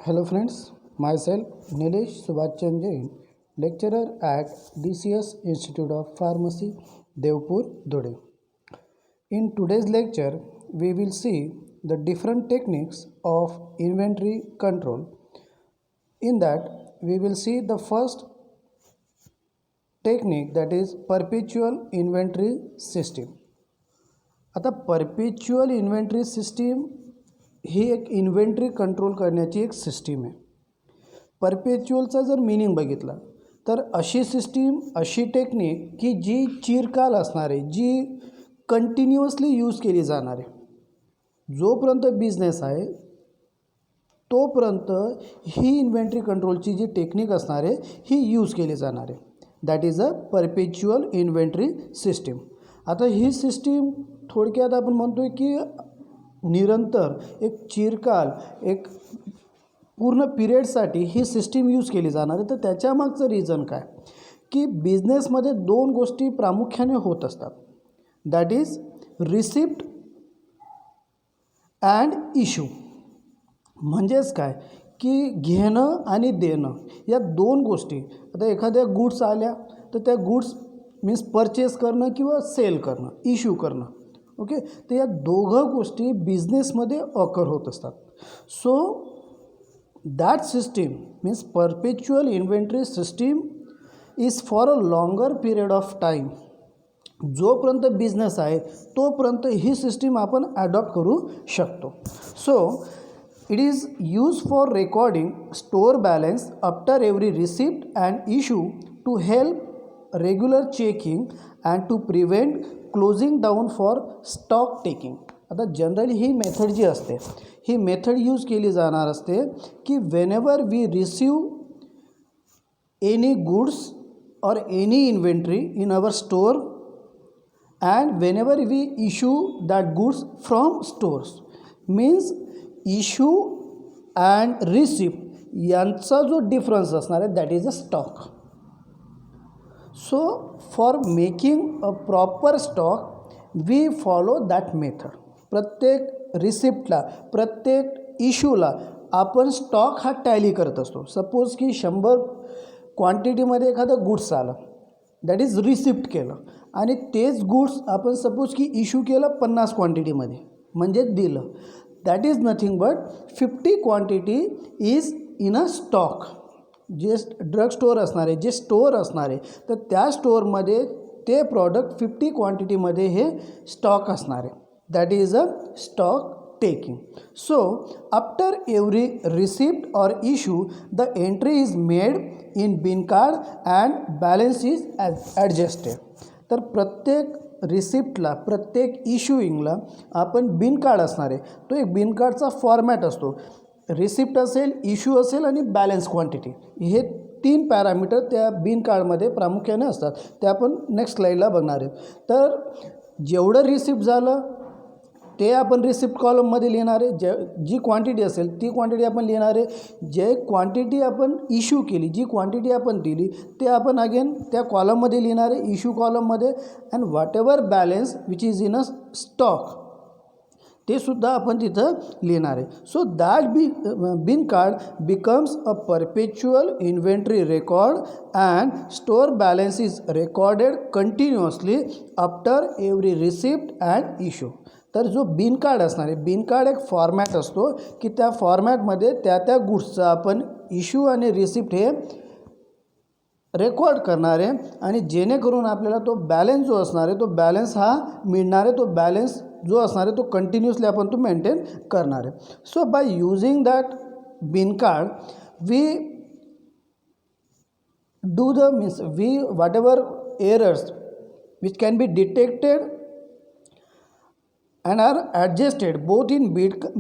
Hello friends, myself Nilesh Subhachan Jain, lecturer at DCS Institute of Pharmacy, Devpur, Dhule. In today's lecture, we will see the different techniques of inventory control. In that, we will see the first technique, that is perpetual inventory system. आता परपेच्युअल inventory system ही एक inventory control करण्याची एक system आहे. परपेच्युअलचा जर meaning बघितला तर अशी system, अशी टेक्निक की जी चिरकाल असणार आहे, जी कंटिन्युअसली यूज केली जाणार आहे. जोपर्यंत बिझनेस आहे तोपर्यंत ही इन्व्हेंटरी कंट्रोलची जी टेक्निक असणार आहे ही यूज केली जाणार आहे. That is a perpetual inventory system. आता ही सिस्टीम थोडक्यात आपण म्हणतो आहे की निरंतर एक चिरकाल, एक पूर्ण पिरियडसाठी ही सिस्टीम यूज केली जाणार आहे. तर त्याच्यामागचं रिझन काय की बिझनेसमध्ये दोन गोष्टी प्रामुख्याने होत असतात. That is receipt and issue. म्हणजेच काय की घेणं आणि देणं या दोन गोष्टी. आता एखाद्या गुड्स आल्या तर त्या गुड्स मीन्स परचेस करणं किंवा सेल करणं, इश्यू करणं. ओके, तर या दोघं गोष्टी बिझनेसमध्ये ऑकर होत असतात. So that system means perpetual inventory system is for a longer period of time. जोपर्यंत बिझनेस आहे तोपर्यंत ही सिस्टीम आपण ॲडॉप्ट करू शकतो. So it is use for recording store balance after every receipt and issue to help regular checking and to prevent closing down for stock taking. आता generally ही method जी असते ही मेथड यूज केली जाणार असते की whenever we receive any goods or any inventory in our store and whenever we issue that goods from stores. Means issue and receipt यांचा जो डिफरन्स असणार आहे that is a stock. So for making a proper stock we follow that method. प्रत्येक रिसिप्टला, प्रत्येक इश्यूला आपण stock हा tally करत असतो. सपोज की 100 क्वांटिटीमध्ये एखादं गुड्स आलं, दॅट इज रिसिप्ट केलं, आणि तेच गुड्स आपण सपोज की इश्यू केलं 50 क्वांटिटीमध्ये, म्हणजे दिलं. That is nothing but 50 quantity is in a stock. जे ड्रग स्टोअर असणार आहे, जे स्टोअर असणार आहे, तर त्या स्टोअरमध्ये ते प्रॉडक्ट 50 क्वांटिटीमध्ये हे स्टॉक असणार आहे. That is a stock taking. So after every receipt और issue the entry is made in bin card and balance is adjusted. तर प्रत्येक रिसिप्टला, प्रत्येक इश्यूइंगला आपण बिन कार्ड असणार आहे. तो एक बिन कार्डचा फॉर्मॅट असतो. रिसिप्ट असेल, इश्यू असेल आणि बॅलन्स क्वांटिटी, हे 3 पॅरामीटर त्या बिन कार्डमध्ये प्रामुख्याने असतात. ते आपण नेक्स्ट स्लाईडला बघणार आहेत. तर जेवढं रिसिप्ट झालं ते आपण रिसिप्ट कॉलममध्ये लिहिणार आहे. जी क्वांटिटी असेल ती क्वांटिटी आपण लिहिणार आहे. जे क्वांटिटी आपण इश्यू केली, जी क्वांटिटी आपण दिली ते आपण अगेन त्या कॉलममध्ये लिहिणार आहे, इश्यू कॉलममध्ये. And what balance which is in a stock ते सुद्धा आपण तिथं लिहिणार आहे. So that bin card becomes a perpetual inventory record and store balance is recorded continuously after every receipt and issue. तर जो बिन कार्ड असणार आहे, बिन कार्ड एक फॉर्मॅट असतो की त्या फॉर्मॅटमध्ये त्या गुड्सचं आपण इश्यू आणि रिसिप्ट हे रेकॉर्ड करणार आहे, आणि जेणेकरून आपल्याला तो बॅलन्स जो असणार आहे तो बॅलन्स हा मिळणार आहे. तो बॅलन्स जो असणार आहे तो कंटिन्युअसली आपण तो मेंटेन करणार आहे. So by using that bin card we do the means we what errors which can be detected and are adjusted both in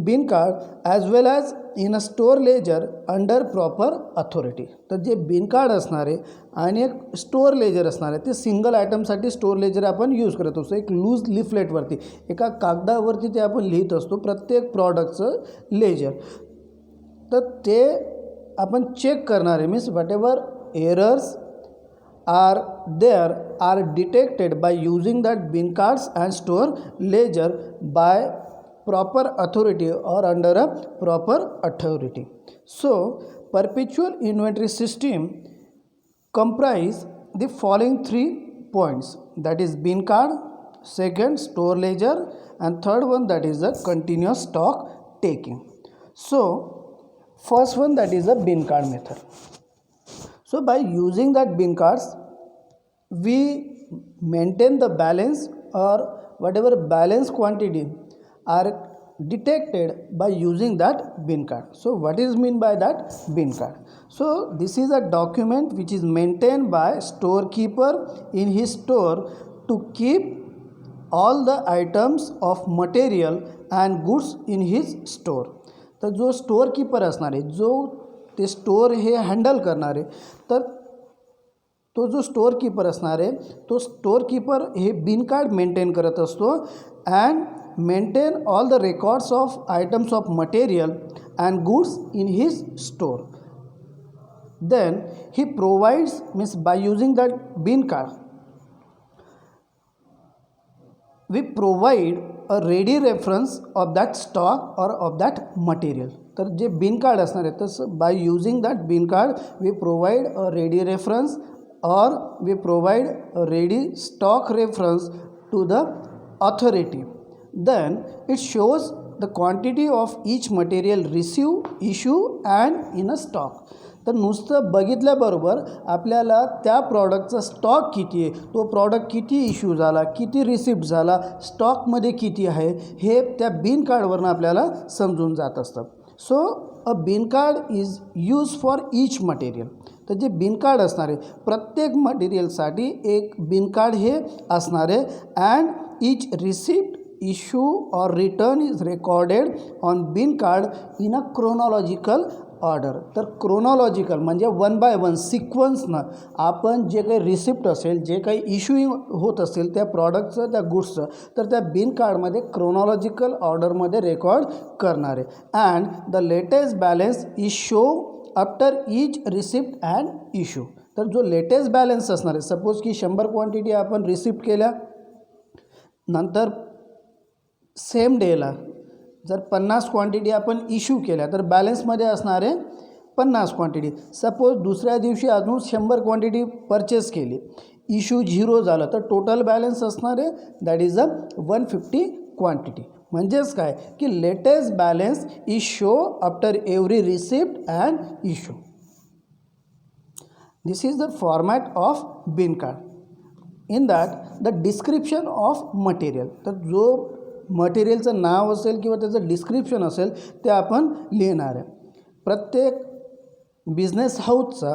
bin card as well as in a store ledger under proper authority. तर जे बिन card असणार आहे आणि एक store ledger असणार आहे, ते single आयटमसाठी स्टोअर लेजर आपण यूज करत असतो. एक लूज लिफलेटवरती, एका कागदावरती ते आपण लिहित असतो प्रत्येक प्रॉडक्टचं लेजर. तर ते आपण चेक करणार आहे. Means what ever errors are detected by using that bin cards and store ledger by proper authority or under a proper authority. So perpetual inventory system comprise the following 3 points, that is bin card, second store ledger, and third one that is a continuous stock taking. So first one, that is a bin card method. So by using that bin cards, we maintain the balance or whatever balance quantity are detected by using that bin card. So what is mean by that bin card? So this is a document which is maintained by storekeeper in his store to keep all the items of material and goods in his store. तर जो store keeper असणार आहे, जो ते store हे handle करणार आहे, तर तो जो स्टोअर कीपर असणार आहे, तो स्टोअर कीपर हे बिन कार्ड मेंटेन करत असतो and maintain all the records of items of material and goods in his store. Then he provides, means by using that bin card we provide a ready reference of that stock or of that material. तर जे बिन card असणार आहे, तसं by using that bin card we provide a ready reference or we provide a ready stock reference to the authority. Then it shows the quantity of each material received, issue and in a stock. तर नुसतं बघितल्याबरोबर आपल्याला त्या प्रॉडक्टचा stock किती आहे, तो product किती issue झाला, किती रिसिप्ट झाला, स्टॉकमध्ये किती आहे, हे त्या बिन कार्डवरनं आपल्याला समजून जात असतं. So a bin card is use for each material. तर जे बिन कार्ड असणार आहे, प्रत्येक मटेरियलसाठी एक बिन कार्ड हे असणार आहे and each receipt, issue or return is recorded on bin card in a chronological order. तर क्रोनॉलॉजिकल म्हणजे 1 बाय 1 सिक्वन्सनं आपण जे काही रिसिप्ट असेल, जे काही इश्यूइंग होत असेल त्या प्रॉडक्टचं, त्या गुड्सचं, तर त्या बिन कार्डमध्ये क्रोनॉलॉजिकल ऑर्डरमध्ये रेकॉर्ड करणार आहे. And the latest balance is show after each receipt and issue. तर जो लेटेस्ट बॅलन्स असणार आहे, सपोज की 100 क्वांटिटी आपण रिसिप्ट केल्या, नंतर सेम डेला जर 50 क्वांटिटी आपण इश्यू केल्या, तर बॅलन्समध्ये असणार आहे 50 क्वांटिटी. सपोज दुसऱ्या दिवशी अजून 100 क्वांटिटी परचेस केली, इश्यू 0 झालं, तर टोटल बॅलन्स असणार आहे दॅट इज अ 150 क्वांटिटी. म्हणजेच काय की latest balance is show after every receipt and issue. This is the format of bin card. In that the description of material, तर जो मटेरियलचं नाव असेल किंवा त्याचं डिस्क्रिप्शन असेल ते आपण लिहिणार आहे. प्रत्येक बिझनेस हाऊसचा,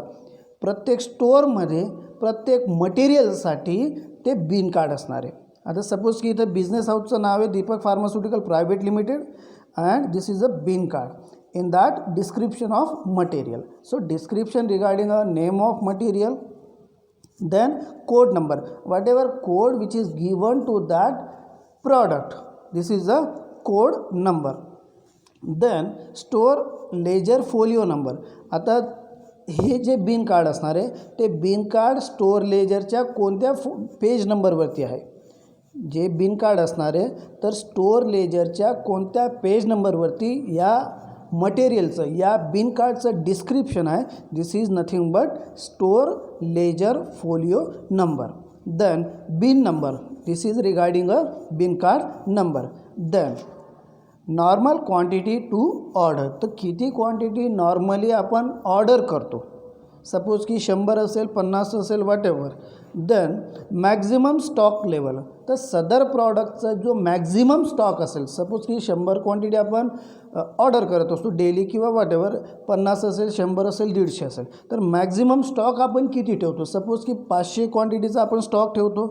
प्रत्येक स्टोअरमध्ये, प्रत्येक मटेरियलसाठी ते बिन कार्ड असणार आहे. आता सपोज की इथं बिझनेस हाऊसचं नाव आहे Deepak pharmaceutical private limited and this is a bin card. in that description of material. So description regarding a name of material, then code number, whatever code which is given to that product, this is a code number. Then store ledger folio number. आता हे जे बिन card असणार आहे ते बिन card store लेजरच्या कोणत्या page नंबरवरती आहे. जे बिन कार्ड असणार आहे तर स्टोअर लेजरच्या कोणत्या पेज नंबरवरती या मटेरियलचं, या बिन कार्डचं डिस्क्रिप्शन आहे. This is nothing but store ledger folio number. Then bin number, this is regarding a bin card number. Then normal quantity to order, तर किती क्वांटिटी नॉर्मली आपण ऑर्डर करतो. सपोज की 100 असेल, 50 असेल, whatever. Then maximum stock level, तर सदर प्रॉडक्टचा जो मॅक्झिमम स्टॉक असेल, सपोज की 100 क्वांटिटी आपण ऑर्डर करत असतो डेली किंवा वॉट एव्हर, 50 असेल, 100 असेल, 150 असेल, तर मॅक्झिमम स्टॉक आपण किती ठेवतो. सपोज की 500 क्वांटिटीचा आपण स्टॉक ठेवतो.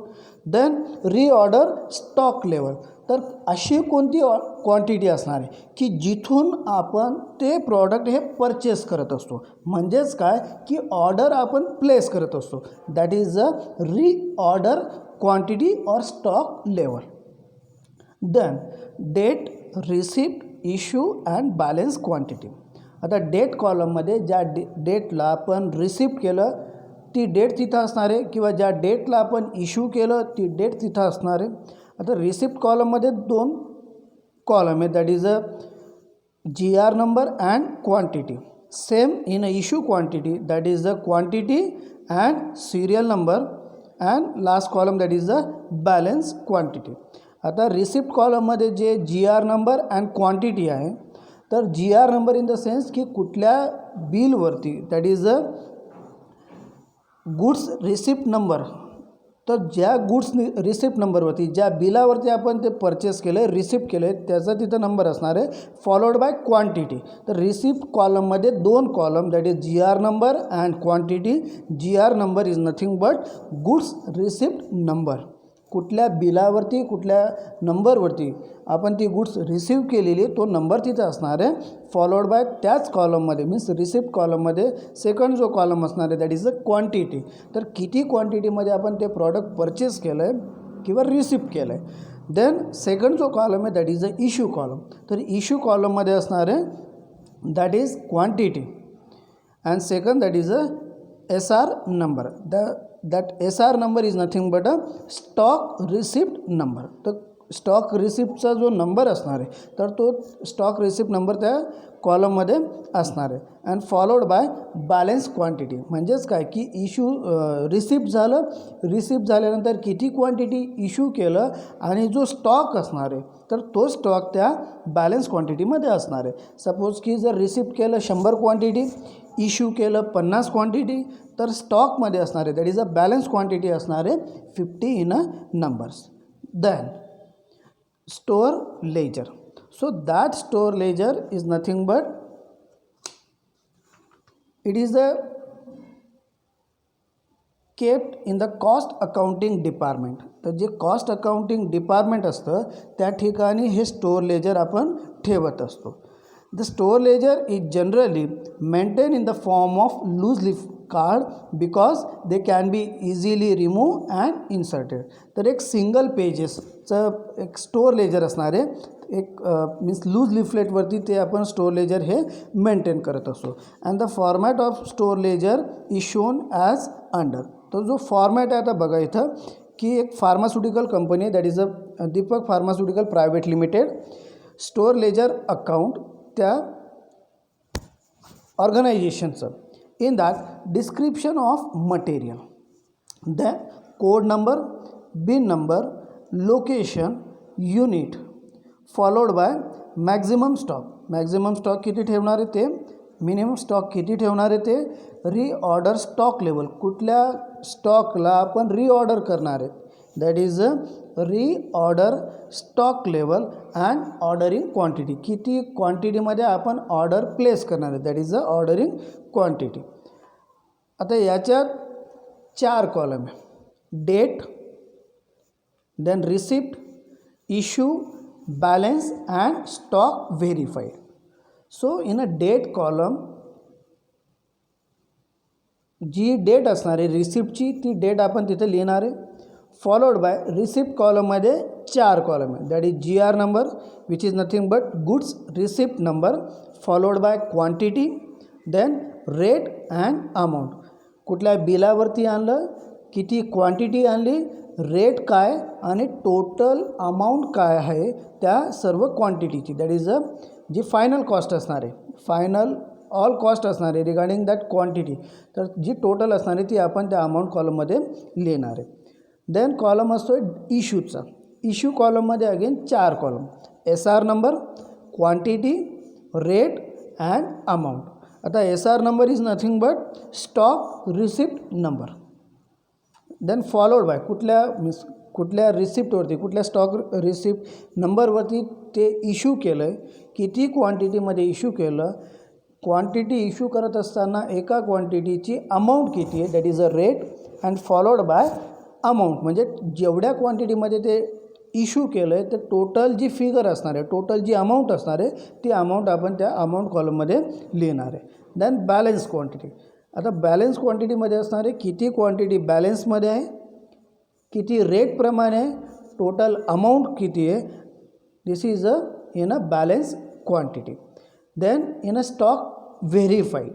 देन रीऑर्डर स्टॉक लेवल, तर अशी कोणती क्वांटिटी असणार आहे की जिथून आपण ते प्रॉडक्ट हे परचेस करत असतो. म्हणजेच काय की ऑर्डर आपण प्लेस करत असतो. That is a reorder quantity और stock level. Then date, receipt, issue and balance quantity. आता डेट कॉलममध्ये ज्या डेटला आपण रिसिप्ट केलं ती डेट तिथं असणार आहे, किंवा ज्या डेटला आपण इश्यू केलं ती डेट तिथं असणार आहे. आता रिसिप्ट कॉलममध्ये 2 column that is a GR number and quantity. Same in a issue quantity, that is the quantity and serial number, and last column that is the balance quantity. आता receipt कॉलममध्ये जे GR number and quantity आहे, तर GR number in the sense की कुठल्या बिलवरती, that is a goods receipt number, तर ज्या गुड्स रिसिप्ट नंबरवरती, ज्या बिलावरती आपण ते परचेस केलं आहे, रिसिप्ट केलं आहे, त्याचा तिथं नंबर असणार आहे, फॉलोड बाय क्वांटिटी. तर रिसिप्ट कॉलममध्ये दोन column, that is GR number and quantity. GR number is nothing but goods receipt number. कुठल्या बिलावरती, कुठल्या नंबरवरती आपण ती गुड्स रिसीव केलेली, तो नंबर तिथे असणार आहे, फॉलोड बाय त्याच कॉलममध्ये, मीन्स रिसिप्ट कॉलममध्ये सेकंड जो कॉलम असणार आहे दॅट इज अ क्वांटिटी. तर किती क्वांटिटीमध्ये आपण ते प्रॉडक्ट परचेस केलं आहे किंवा रिसिप्ट केलं आहे. देन सेकंड जो कॉलम आहे that is a issue column. तर इश्यू कॉलममध्ये असणार आहे that is quantity and second that is a SR number. That SR number is nothing but a stock receipt number. तर स्टॉक रिसिप्टचा जो नंबर असणार आहे, तर तो स्टॉक रिसिप्ट नंबर त्या कॉलममध्ये असणार आहे. And followed by balance quantity. म्हणजेच काय की इश्यू रिसिप्ट झालं, रिसिप्ट झाल्यानंतर किती क्वांटिटी इश्यू केलं आणि जो स्टॉक असणार आहे, तर तो स्टॉक त्या बॅलन्स क्वांटिटीमध्ये असणार आहे. सपोज की जर रिसिप्ट केलं 100 क्वांटिटी, इश्यू केलं 50 क्वांटिटी, तर स्टॉकमध्ये असणार आहे that is a balance quantity असणार आहे 50 in a numbers. Then store ledger. So that store ledger is nothing but it is a kept in the cost accounting department. तर जे कॉस्ट अकाउंटिंग डिपार्टमेंट असतं त्या ठिकाणी हे स्टोअर लेजर आपण ठेवत असतो. The store ledger is generally maintained in the form of loose leaf card because they can be easily removed and inserted. तर एक सिंगल पेजेसचं एक स्टोअर लेजर असणार आहे, एक मीन्स लूज लिफलेटवरती ते आपण स्टोअर लेजर हे मेंटेन करत असतो. And the format of store ledger is shown as under. तो जो फॉर्मॅट आहे आता बघा इथं की एक फार्मास्युटिकल कंपनी आहे that is a Deepak pharmaceutical private limited. Store ledger account त्या ऑर्गनायझेशनचं. In that description of material, the code number, bin number, location, unit, followed by maximum stock. Maximum stock किती ठेवणार आहे ते, मिनिमम स्टॉक किती ठेवणार आहे ते, रीऑर्डर स्टॉक लेवल, कुठल्या स्टॉकला आपण रीऑर्डर करणार आहे that is a reorder stock level. And ordering quantity, किती क्वांटिटीमध्ये आपण ऑर्डर प्लेस करणार आहे that is a ordering quantity. आता याच्यात 4 कॉलम आहे, date, then receipt, issue, balance and stock verified. So in a date column जी डेट असणार आहे रिसिप्टची, ती डेट आपण तिथे लिहिणार आहे. फॉलोड बाय रिसिप्ट कॉलममध्ये 4 कॉलम आहे that is GR number which is nothing but goods receipt number, followed by quantity, then rate and amount, कुठल्या बिलावरती आणलं, किती क्वांटिटी आणली, रेट काय आणि टोटल अमाऊंट काय आहे त्या सर्व क्वांटिटीची, दॅट इज अ जी फायनल कॉस्ट असणार आहे, फायनल ऑल कॉस्ट असणार आहे रिगार्डिंग दॅट क्वांटिटी. तर जी टोटल असणार आहे ती आपण त्या अमाऊंट कॉलममध्ये लिहिणार आहे. देन कॉलम असतो इश्यूचा. इश्यू कॉलममध्ये again 4 column, SR number, quantity, rate and amount. आता SR number is nothing but stock receipt number. Then followed by कुठल्या रिसिप्टवरती, कुठल्या स्टॉक रिसिप्ट नंबरवरती ते इश्यू केलं आहे, किती क्वांटिटीमध्ये इश्यू केलं, क्वांटिटी इश्यू करत असताना एका क्वांटिटीची अमाऊंट किती आहे that is a rate, and followed by amount, म्हणजे जेवढ्या क्वांटिटीमध्ये ते इश्यू केलं आहे ते टोटल जी फिगर असणार आहे, टोटल जी अमाऊंट असणार आहे ती अमाऊंट आपण त्या अमाऊंट कॉलममध्ये लिहिणार आहे. Then balance quantity. आता बॅलन्स क्वांटिटीमध्ये असणार आहे किती क्वांटिटी बॅलन्समध्ये आहे, किती रेटप्रमाणे आहे, टोटल अमाऊंट किती आहे, this is a in a balance quantity. Then in a stock verified.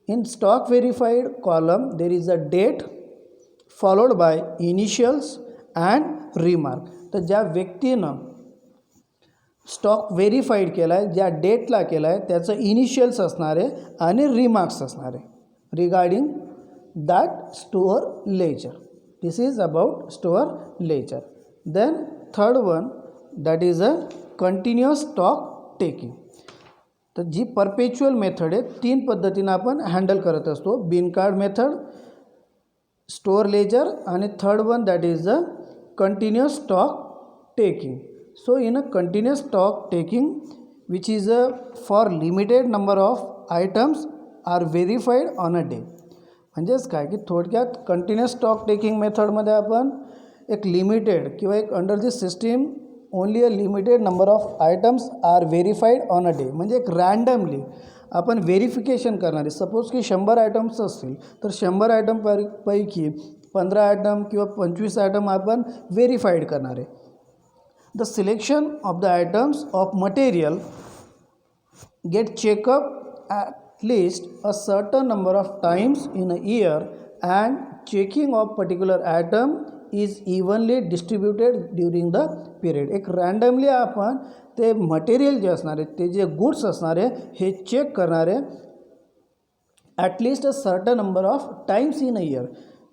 In stock verified column there is a date followed by initials and remark. तर ज्या व्यक्तीनं स्टॉक व्हेरीफाईड केला आहे, ज्या डेटला केला आहे त्याचं इनिशियल्स असणार आहे आणि रिमार्क्स असणार आहे regarding that store ledger. This is about store ledger. Then third one that is a continuous stock taking. तर जी परपेच्युअल मेथड आहे 3 पद्धतीनं आपण हँडल करत असतो. बिन कार्ड मेथड, स्टोअर लेजर आणि third one that is a continuous stock taking. So in a continuous stock taking which is a for limited number of items are verified on a day. म्हणजेच काय की थोडक्यात continuous stock taking मेथडमध्ये आपण एक limited किंवा एक under this system only a limited number of items are verified on a day. म्हणजे एक रँडमली आपण व्हेरिफिकेशन करणारे. सपोज की 100 आयटम्स असतील तर 100 आयटम पैकी 15 आयटम किंवा 25 आयटम आपण व्हेरीफाईड करणारे. The selection of the items of material get checked up at least a certain number of times in a year, and checking of particular item is evenly distributed during the period. एक randomly आपण ते material जे असणार आहे ते जे goods असणार आहे हे चेक करणारे at least a certain number of Times in a year.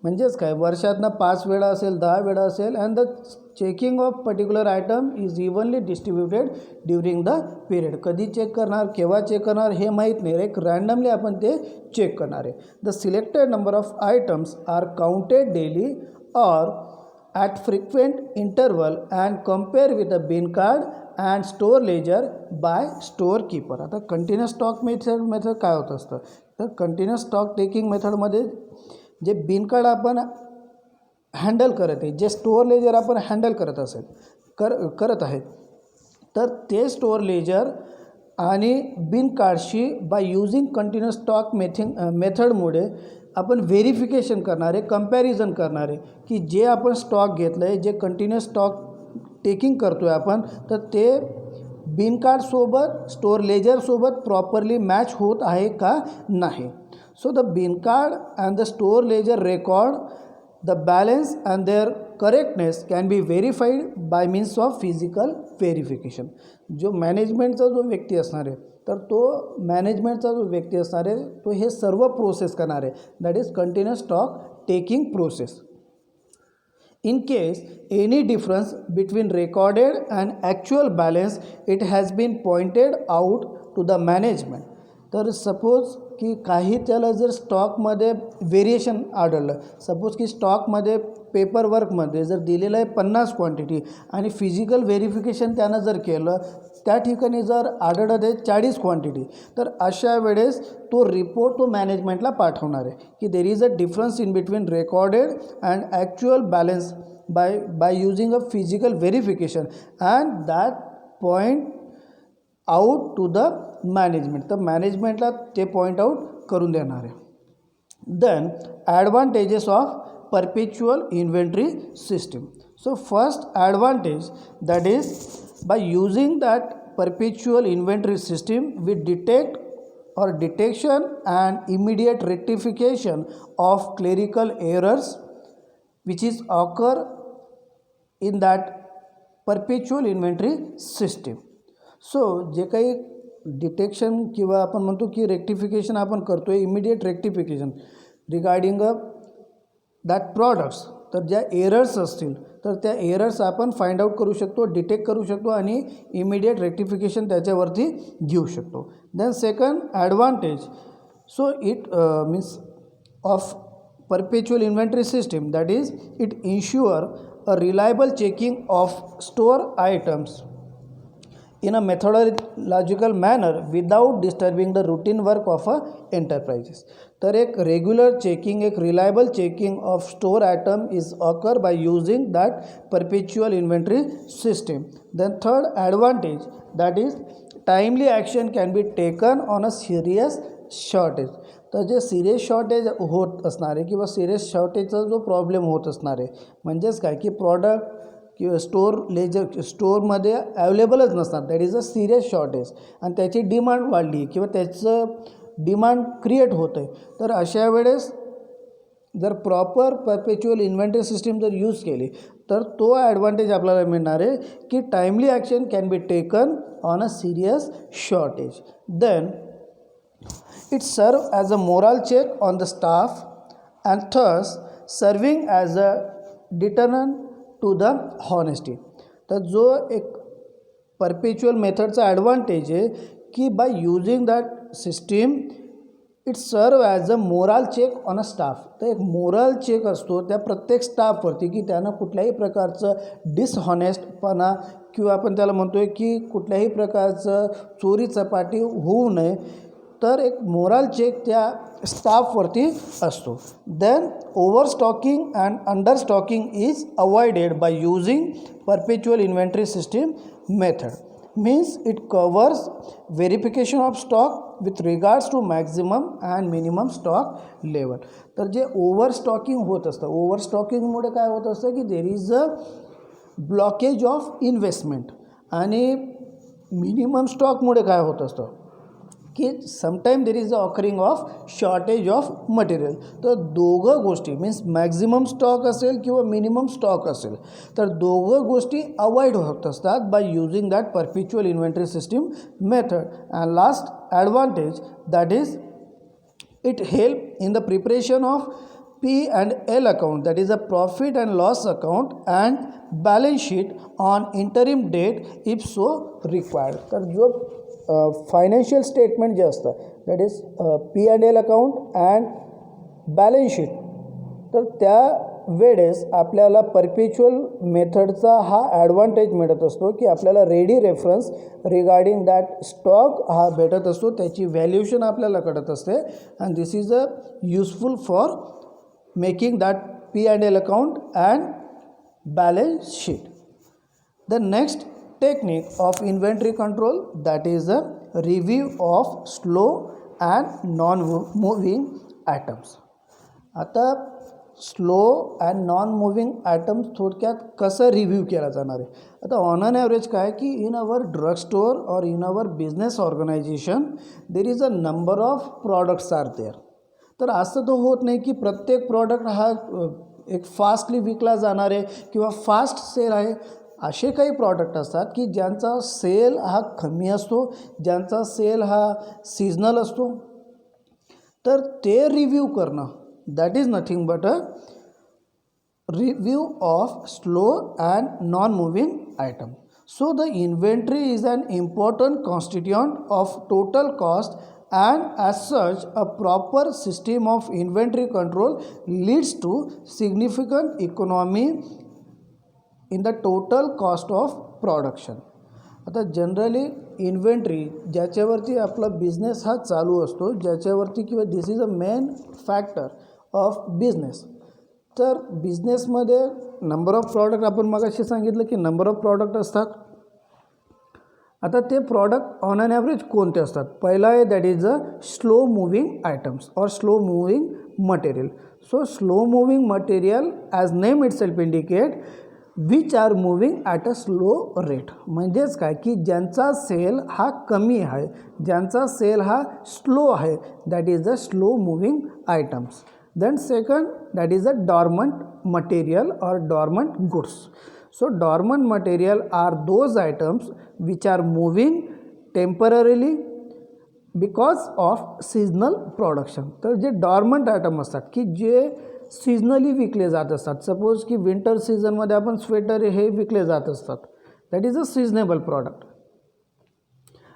म्हणजेच काय वर्षातनं 5 वेळा असेल 10 वेळा असेल. And the checking of particular item is evenly distributed during the period. कधी चेक करणार केव्हा चेक करणार हे माहीत नाही. एक रँडमली आपण ते चेक करणार आहे. The selected number of items are counted daily or at frequent interval and compare with a bin card and store ledger by store keeper. आता कंटिन्युअस स्टॉक मेथड काय होत असतं तर कंटिन्युअस स्टॉक टेकिंग मेथडमध्ये जे बिन card आपण handle करत आहे, जे स्टोअर लेजर आपण हँडल करत आहेत तर ते स्टोअर लेजर आणि बिन कार्डशी बाय यूजिंग कंटिन्युअस स्टॉक मेथडमुळे आपण व्हेरिफिकेशन करणारे, कंपॅरिझन करणारे की जे आपण स्टॉक घेतलं आहे, जे कंटिन्युअस स्टॉक टेकिंग करतो आहे आपण तर ते बिन कार्डसोबत स्टोअर लेजरसोबत प्रॉपरली मॅच होत आहे का नाही. So the bin card and the store ledger record the balance and their correctness can be verified by means of physical verification. जो मॅनेजमेंटचा जो व्यक्ती असणार आहे तर तो मॅनेजमेंटचा जो व्यक्ती असणार आहे तो हे सर्व प्रोसेस करणार आहे. That is continuous stock taking process. In case any difference between recorded and actual balance, it has been pointed out to the management. तर सपोज की काही त्याला जर स्टॉकमध्ये व्हेरिएशन आढळलं, सपोज की स्टॉकमध्ये पेपरवर्कमध्ये जर दिलेलं आहे 50 क्वांटिटी आणि फिजिकल व्हेरिफिकेशन त्यानं जर केलं त्या ठिकाणी जर आढळत आहे 40 क्वांटिटी तर अशा वेळेस तो रिपोर्ट तो मॅनेजमेंटला पाठवणार आहे की there is a difference in between recorded and actual balance by using a physical verification and that point out to the management. तर मॅनेजमेंटला ते पॉईंट आउट करून देणार आहे. Then advantages of perpetual inventory system. So first advantage that is by using that perpetual inventory system we detect or detection and immediate rectification of clerical errors which is occur in that perpetual inventory system. So जे काही detection किंवा आपण म्हणतो की rectification आपण करतो आहे immediate rectification regarding that products. तर ज्या एरर्स असतील तर त्या एरर्स आपण फाइंड आउट करू शकतो, डिटेक्ट करू शकतो आणि इमिडिएट रेक्टिफिकेशन त्याच्यावरती घेऊ शकतो. Then second advantage so it means of perpetual inventory system that is it ensure a reliable checking of store items in a methodological manner without disturbing the routine work of a enterprises. तर एक regular checking, एक reliable checking of store item is occur by using that perpetual inventory system. Then third advantage that is timely action can be taken on a serious shortage. तर जे serious shortage होत असणार आहे किंवा serious शॉर्टेजचा जो problem होत असणार आहे म्हणजेच काय की प्रॉडक्ट किंवा स्टोअरमध्ये अवेलेबलच नसतात, that is a serious shortage आणि त्याची डिमांड वाढली किंवा त्याचं डिमांड क्रिएट होतं आहे. तर अशा वेळेस जर प्रॉपर परपेच्युअल इन्व्हेंटरी सिस्टीम जर यूज केली तर तो ॲडव्हान्टेज आपल्याला मिळणार आहे की timely action can be taken on a serious shortage. Then it serve as a moral check on the staff and thus serving as a deterrent to the honesty. तर जो एक परपेच्युअल मेथडचा ॲडव्हान्टेज आहे की by using that system it serve as a moral check on a staff. तर एक moral check असतो त्या प्रत्येक स्टाफवरती की त्यानं कुठल्याही प्रकारचं डिसहॉनेस्टपणा किंवा आपण त्याला म्हणतो आहे की कुठल्याही प्रकारचं चोरी चपाटी होऊ नये. तर एक मोरल चेक त्या स्टाफवरती असतो. Then overstocking and understocking is avoided by using perpetual inventory system method. Means it covers verification of stock with regards to maximum and minimum stock level. तर जे ओव्हरस्टॉकिंग होत असतं, ओव्हरस्टॉकिंगमुळे काय होत असतं की there is a blockage of investment. आणि minimum स्टॉकमुळे काय होत असतं की sometime there is a occurring of shortage of material. तर दोघं गोष्टी मीन्स मॅक्झिमम स्टॉक असेल किंवा मिनिमम स्टॉक असेल तर दोघं गोष्टी अवॉइड होत असतात bye using that perpetual inventory system method. And last advantage that is it help in the preparation of P&L account, that is a profit and loss account, and balance sheet on interim date if so required. तर जो financial statement जे असतं that is P&L account and balance sheet, तर त्या वेळेस आपल्याला परपेच्युअल मेथडचा हा ॲडव्हान्टेज मिळत असतो की आपल्याला ready reference regarding that stock हा भेटत असतो, त्याची व्हॅल्युएशन आपल्याला कळत असते. And this is a useful for making that P&L account and balance sheet. The next technique of inventory control that is a review of slow and non moving items. आता slow and non moving items थोडक्यात कसं review केला जाणार आहे. आता on an average काय की in our drug store or in our business organization there is a number of products are there. तर असं तर होत नाही की प्रत्येक प्रॉडक्ट हा एक फास्टली विकला जाणार आहे किंवा फास्ट सेल आहे. असे काही प्रॉडक्ट असतात की ज्यांचा सेल हा कमी असतो, ज्यांचा सेल हा सीजनल असतो. तर ते रिव्ह्यू करणं that is nothing but a review of slow and non-moving item. So the inventory is an important constituent of total cost, and as such a proper system of inventory control leads to significant economy in the total cost of production. आता generally inventory ज्याच्यावरती आपला business हा चालू असतो, ज्याच्यावरती किंवा this is a main factor of business. तर बिझनेसमध्ये नंबर ऑफ प्रॉडक्ट आपण मगाशी सांगितलं की नंबर ऑफ प्रॉडक्ट असतात. आता ते प्रॉडक्ट ऑन ॲन ॲव्हरेज कोणते असतात. पहिला आहे that is a slow moving items or slow moving material. So slow moving material as name itself indicate which are moving at a slow rate. म्हणजेच काय की ज्यांचा सेल हा कमी आहे, ज्यांचा सेल हा स्लो आहे, that is a slow moving items. Then second, that is a dormant material or dormant goods. So dormant material are those items which are moving temporarily because of seasonal production. तर जे dormant item असतात की जे seasonally विकले जात असतात. Suppose की winter सीझनमध्ये आपण स्वेटर हे विकले जात असतात, that is a seasonable product.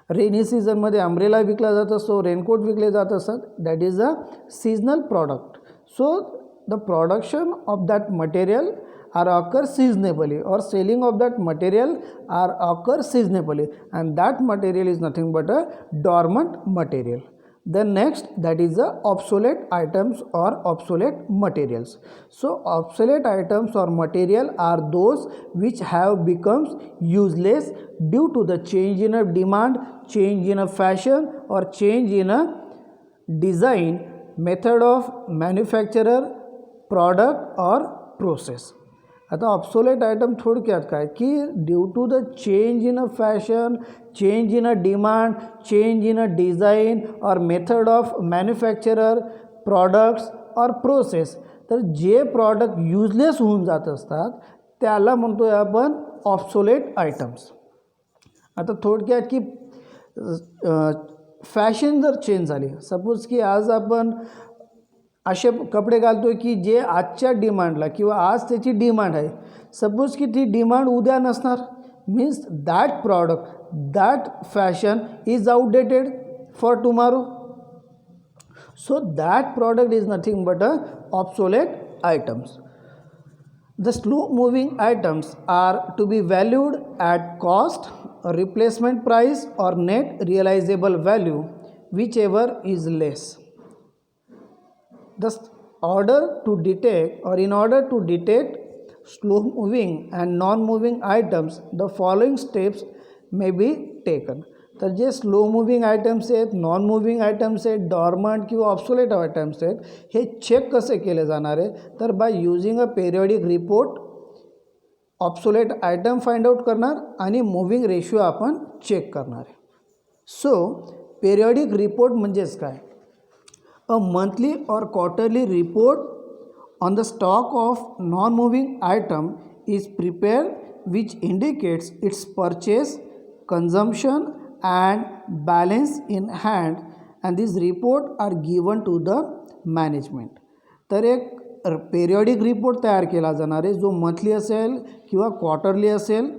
Rainy सीझनमध्ये अम्ब्रेला विकला जात असतो, रेनकोट विकले जात असतात, that is a seasonal product. So the production of that material are occur seasonably or selling of that material are occur seasonably, and that material is nothing but a dormant material. The next, that is the obsolete items or obsolete materials. So obsolete items or material are those which have become useless due to the change in a demand, change in a fashion, or change in a design, method of manufacturer, product or process. आता obsolete item थोडक्यात काय की due to the change in a fashion, change in a demand, change in a design or method of manufacturer, products or process. तर जे product useless होऊन जात असतात त्याला म्हणतोय आपण ऑब्सोलेट आयटम्स. आता थोडक्यात की फॅशन जर चेंज झाली, सपोज की आज आपण असे कपडे घालतो आहे की जे आजच्या डिमांडला किंवा आज त्याची डिमांड आहे, सपोज की ती डिमांड उद्या नसणार, means that product, that fashion is outdated for tomorrow. So that product is nothing but a obsolete items. The slow moving items are to be valued at cost, replacement price or net realizable value, whichever is less. Thus, in order to detect slow moving and non moving items, the following steps may be taken. तर जे slow moving items आहेत, non moving items आहेत, dormant किंवा obsolete items आहेत, हे check कसे केले जाणार आहे, तर बाय यूजिंग अ periodic report obsolete item find out करणार आणि मुव्हिंग रेशिओ आपण चेक करणार आहे. सो पेरियॉडिक रिपोर्ट म्हणजेच काय, अ मंथली और quarterly report on the stock of non moving item is prepared which indicates it's purchase, consumption and balance in hand, and these report are given to the management. तर एक periodic report तयार केला जाणार आहे जो monthly असेल किंवा quarterly असेल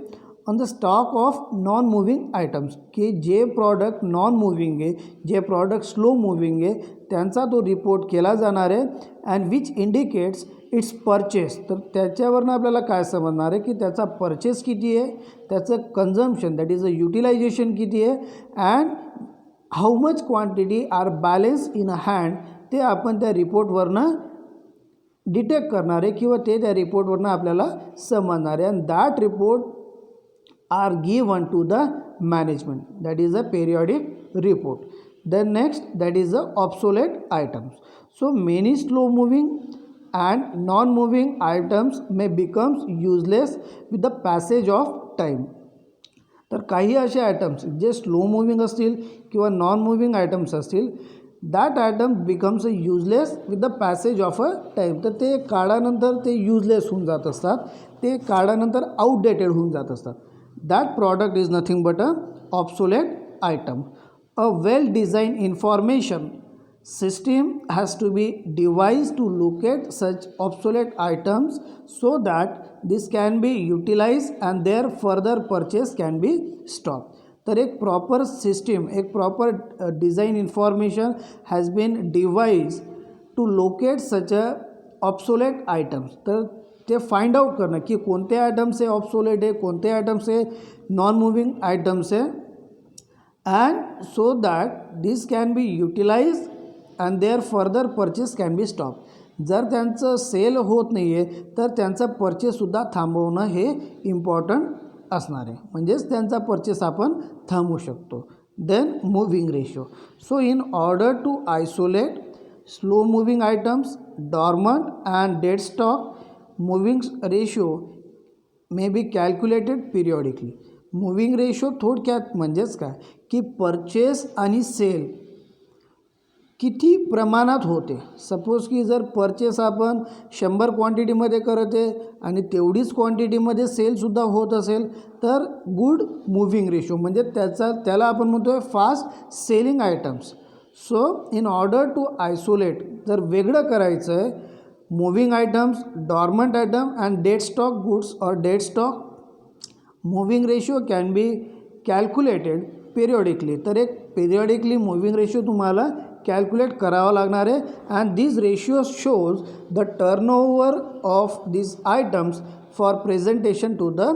on the stock of non moving items, की जे प्रॉडक्ट नॉन मुव्हिंग आहे, जे प्रॉडक्ट स्लो मुव्हिंग आहे, त्यांचा तो रिपोर्ट केला जाणार आहे. And which indicates it's purchase, तर त्याच्यावरनं आपल्याला काय समजणार आहे की त्याचा परचेस किती आहे, त्याचं consumption that is a utilization किती आहे, and how much quantity are balance in a hand, ते आपण त्या रिपोर्टवरनं डिटेक्ट करणार आहे किंवा ते त्या रिपोर्टवरनं आपल्याला समजणार आहे. And that report are given to the management, that is a periodic report. Then next, that is the obsolete items. So many slow moving and non moving items may become useless with the passage of time. तर काही असे items जे slow moving असतील किंवा non moving items असतील, that item becomes useless with the passage of a time. तर ते काळानंतर ते युजलेस होऊन जात असतात, ते काळानंतर आउटडेटेड होऊन जात असतात. That product is nothing but a obsolete item. A well-designed information system has to be devised to locate such obsolete items so that this can be utilized and their further purchase can be stopped. तर एक proper system, एक proper design information has been device to locate such a obsolete items. तर ते find out करणं की कोणते items हे obsolete आहे, कोणते आयटम्स हे नॉन मुव्हिंग आयटम्स आहे, and so that this can be utilize and there further purchase can be stop. जर त्यांचं सेल होत नाही आहे तर त्यांचा परचेससुद्धा थांबवणं हे इम्पॉर्टंट असणार आहे, म्हणजेच त्यांचा परचेस आपण थांबवू शकतो. Then moving ratio. So in order to isolate slow moving items, dormant and dead stock, moving ratio may be calculated periodically. Moving ratio थोडक्यात म्हणजेच काय की परचेस आणि सेल किती प्रमाणात होते. सपोज की जर परचेस आपण 100 क्वांटिटीमध्ये करत आहे आणि तेवढीच क्वांटिटीमध्ये सेलसुद्धा होत असेल तर गुड मूव्हिंग रेशो, म्हणजे त्याला आपण म्हणतो आहे fast selling items. So in order to isolate, जर वेगळं करायचं आहे moving items, dormant item and dead stock goods or dead stock, moving ratio can be calculated periodically. तर एक periodically moving ratio तुम्हाला कॅल्क्युलेट करावा लागणार आहे. And this ratio shows the turnover of this items for presentation to the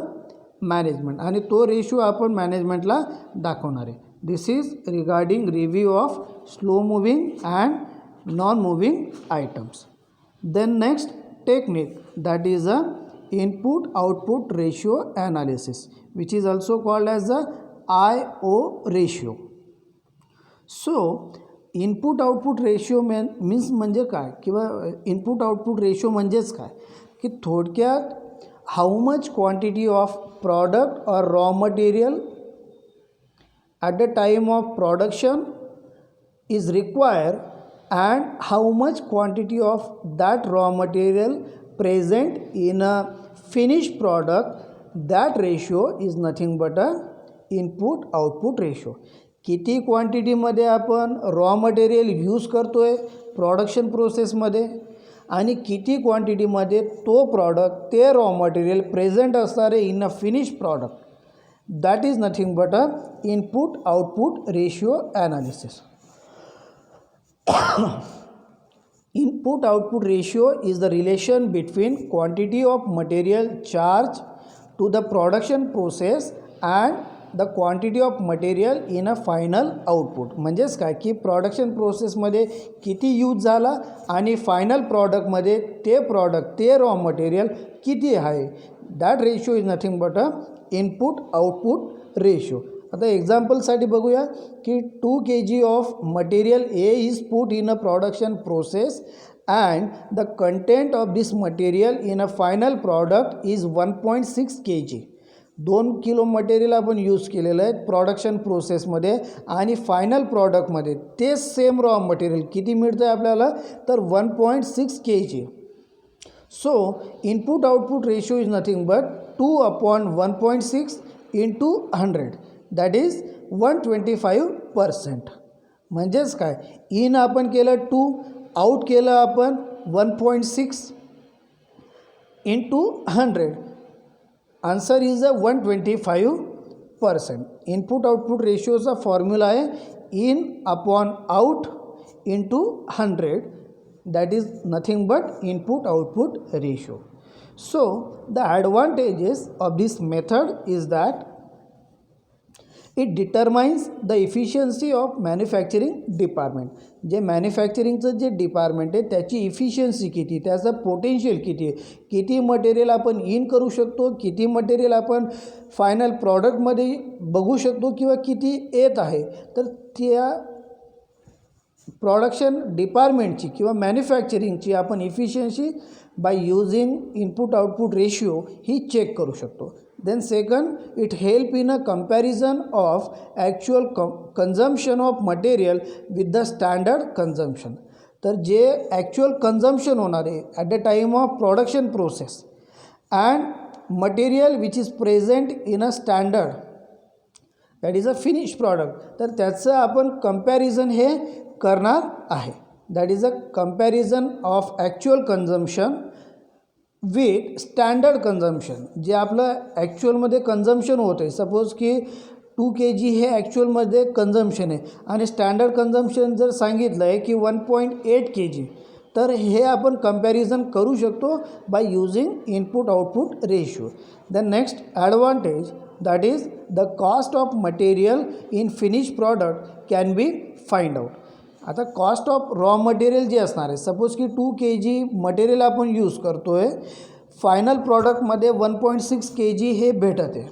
management, आणि तो ratio आपण मॅनेजमेंटला दाखवणार आहे. This is regarding review of slow moving and non moving items. Then next technique, that is a input output ratio analysis, which is also called as the IO ratio. So input output ratio means म्हणजे काय किंवा input output ratio म्हणजेच काय की थोडक्यात how much quantity of product or raw material at the time of production is require and how much quantity of that raw material present in a finished product, that ratio is nothing but a input output ratio. किती क्वांटिटीमध्ये आपण raw material use करतो आहे production प्रोसेसमध्ये आणि किती क्वांटिटीमध्ये तो प्रॉडक्ट ते रॉ मटेरियल प्रेझेंट असणार आहे in a finish product, that is nothing but a input output ratio analysis. Input output ratio is the relation between quantity of material charged to the production process and the quantity of material in a final output. म्हणजेच काय की production प्रोसेसमध्ये किती use झाला आणि final प्रॉडक्टमध्ये ते product ते raw material किती आहे, that ratio is nothing but a input output ratio. आता एक्झाम्पलसाठी बघूया की 2 kg of material A is put in a production process and the content of this material in a final product is 1.6 kg. 2 kilo material आपण use केलेलं आहे production प्रोसेसमध्ये आणि final प्रॉडक्टमध्ये तेच same raw material किती मिळतं आहे आपल्याला तर 1.6 kg. So input output ratio is nothing but 2/1.6 into 100, that is 125%. म्हणजेच काय इन आपण केलं 2, आउट केलं आपण 1.6 into 100, answer is a 125%. Input output रेशिओचा फॉर्म्युला आहे in upon out into 100, that is nothing but input output ratio. So the advantages of this method is that it determines the efficiency of manufacturing department. जे मॅन्युफॅक्चरिंगचं जे department आहे त्याची efficiency किती, त्याचं potential किती आहे, किती मटेरियल आपण इन करू शकतो, किती मटेरियल आपण फायनल प्रॉडक्टमध्ये बघू शकतो किंवा किती येत आहे, तर त्या प्रोडक्शन डिपार्टमेंटची किंवा मॅन्युफॅक्चरिंगची आपण efficiency by using input output ratio ही चेक करू शकतो. Then second, it help in a comparison of actual consumption of material with the standard consumption. तर जे ॲक्च्युअल कन्झम्पशन होणार आहे at the time of production process and material which is present in a standard that is a finish product, तर त्याचं आपण comparison हे करणार आहे. That is a comparison of actual consumption with standard consumption. जे आपलं ॲक्च्युअलमध्ये कन्झम्पशन होतं आहे, सपोज की 2 kg हे ॲक्च्युअलमध्ये कन्झम्पशन आहे आणि स्टँडर्ड कन्झम्पशन जर सांगितलं आहे की 1.8 kg, तर हे आपण कंपॅरिझन करू शकतो bye using input output ratio. The next advantage that is the cost of material in finish product can be find out. आता कॉस्ट ऑफ रॉ मटेरियल जे असणार आहे, सपोज की 2 kg मटेरियल आपण यूज करतो आहे, फायनल प्रॉडक्टमध्ये 1.6 kg हे भेटत आहे.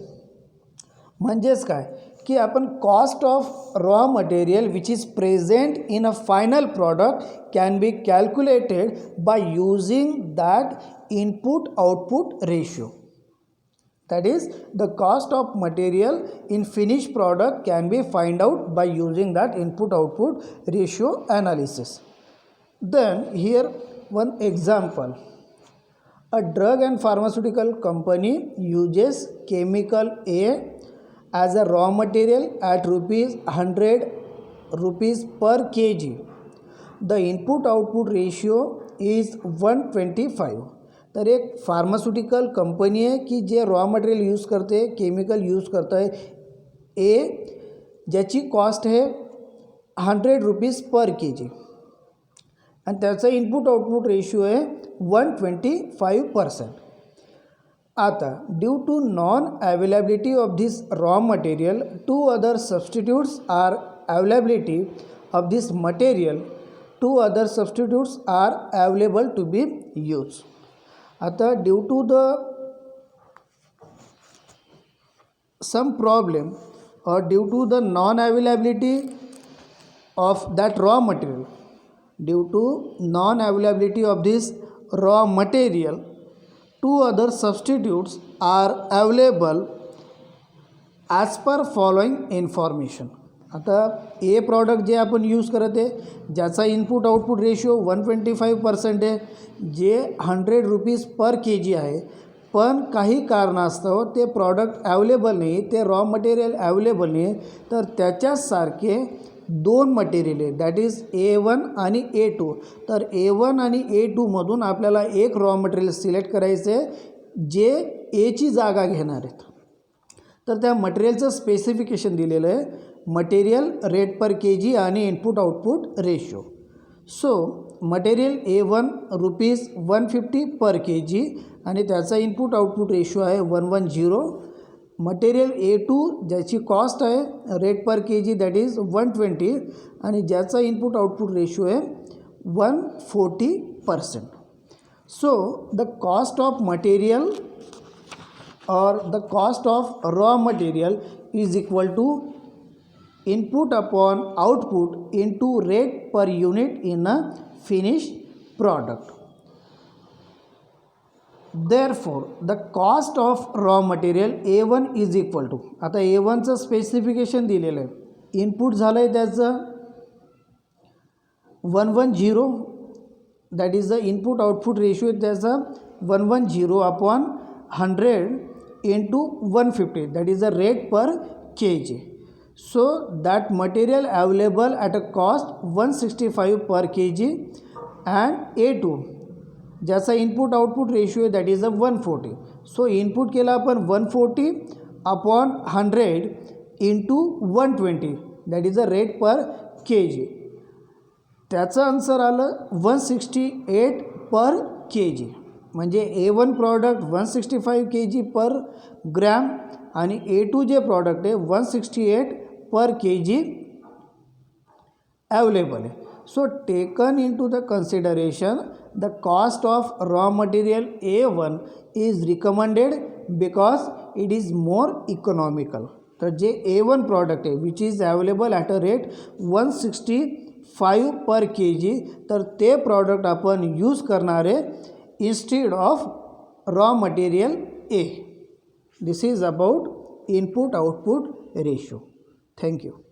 म्हणजेच काय की आपण cost of raw material which is present in a final product can be calculated bye using that input output ratio. That is, the cost of material in finished product can be find out by using that input-output ratio analysis. Then here one example. A drug and pharmaceutical company uses chemical A as a raw material at ₹100 per kg. The input-output ratio is 125. तर एक pharmaceutical company आहे की जे raw material use करते, chemical use करतं आहे ए, ज्याची cost आहे ₹100 पर kg आणि त्याचा इनपुट आउटपुट रेशिओ आहे 125%. आता due to non availability of this raw material 2 other substitutes are availability of this material, 2 other substitutes are available to be used. आता due to the some problem or due to the non-availability of that raw material, due to non-availability of this raw material, 2 other substitutes are available as per following information. आता ए product जे आपण use करत आहे ज्याचा input output ratio 125% आहे, जे ₹100 पर kg आहे, पण काही कारणास्तव ते प्रॉडक्ट ॲवेलेबल नाही, ते रॉ मटेरियल ॲवेलेबल नाही, तर त्याच्यासारखे दोन मटेरियल आहे, दॅट इज A1 आणि A2. तर A1 आणि A2मधून आपल्याला एक रॉ मटेरियल सिलेक्ट करायचं आहे जे एची जागा घेणार आहेत. तर त्या मटेरियलचं स्पेसिफिकेशन दिलेलं आहे, मटेरियल, रेट पर के जी आणि input output ratio. So material A1 ₹150 पर के जी आणि त्याचा इनपुट आउटपुट रेशो आहे 110. मटेरियल A2 ज्याची कॉस्ट आहे rate per K G that is 120 आणि ज्याचा इनपुट आउटपुट रेशो आहे 140%. So the cost of material or the cost of raw material is equal to input upon output into rate per unit in a finished product. Therefore the cost of raw material A1 is equal to, आता A1 चं specification दिलेलं आहे, input झालं आहे त्याचं 110, that is the input output ratio आहे त्याचा 110 upon 100 into 150, that is the rate per kg. So that material available at a cost 165 per kg and A2 ज्याचा इनपुट आउटपुट रेशो आहे that is a 140. So input केला आपण 140 upon 100 into 120, that is a rate per K G. त्याचं answer आलं 168 पर K जी. म्हणजे A1 product 165 kg पर gram आणि A2 जे product आहे 168 पर kg अवेलेबल आहे. So taken in to the consideration the cost of raw material A1 is recommended because it is more economical. तर जे A1 product आहे which is available at a rate 165 per kg, तर ते product आपण use करणार आहे instead of raw material A. This is about input output ratio. Thank you.